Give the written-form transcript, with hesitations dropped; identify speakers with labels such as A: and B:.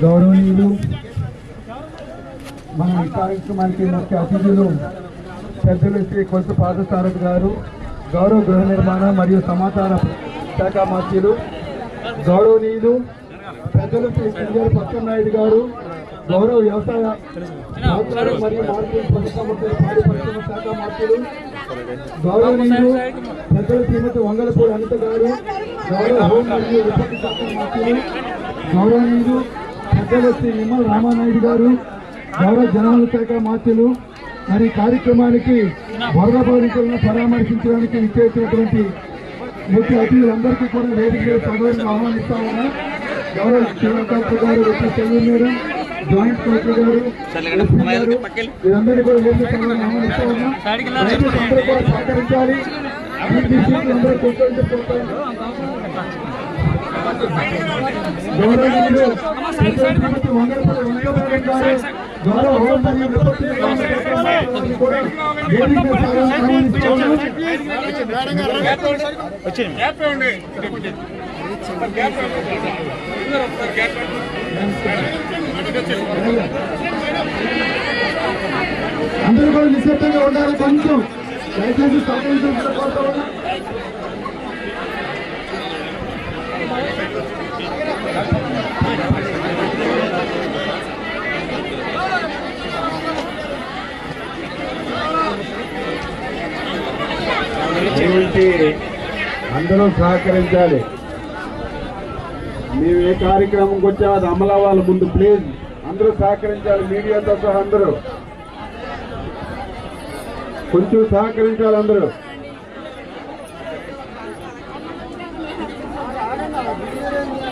A: గౌరవనీయులు మన ఈ కార్యక్రమానికి ముఖ్య అతిథులు పెద్దలు శ్రీ కొలుసు పాదసారథి గారు, గౌరవ గృహ నిర్మాణ మరియు సమాచార శాఖ మంత్రులు, గౌరవనీయులు పెద్దలు శ్రీ సింగర్ పచ్చనాయుడు గారు, గౌరవ వ్యవసాయ మరియు మార్కెట్ పరిశ్రమ శాఖ మంత్రులు, గౌరవనీయులు పెద్దలు శ్రీమతి వంగలపూడి అనిత గారు, గౌరవ హోం మరియు విపత్తి శాఖ మంత్రులు, గౌరవనీయులు పెద్దలు శ్రీ నిమ్మల రామానాయుడు గారు, గౌరవ జనరల్ శాఖ మంత్రులు, మరి కార్యక్రమానికి వరద బాధితులను పరామర్శించడానికి ఇచ్చేసినటువంటి ముఖ్య అతిథులందరికీ కూడా వేదిక సభలను ఆహ్వానిస్తా ఉన్నా. గౌరవ శ్రీకాంత్ గారు, సెల్వీ మేడం, జాయింట్ కలెక్టర్ గారు, వీరందరినీ కూడా వేదిక సభలను ఆహ్వానిస్తా ఉన్నా. అందరూ కూడా సహకరించాలి. అందరూ కూర్చొని గౌరవనీయులు వంగలపల్లి వెంకటరామన్ గారు, గౌరవ హోం మరియు విపత్తి కూడా అందరూ కూడా నిశ్శబ్దంగా ఉండాలి. కొంచెం దయచేసి సహకరించాలని కోరుతా ఉన్నా. అందరూ సహకరించాలి. మేము ఏ కార్యక్రమంకి వచ్చా అది అమలు అవ్వాలి. ముందు ప్లీజ్ అందరూ సహకరించాలి. మీడియాతో సహా అందరూ కొంచెం సహకరించాలి. అందరూ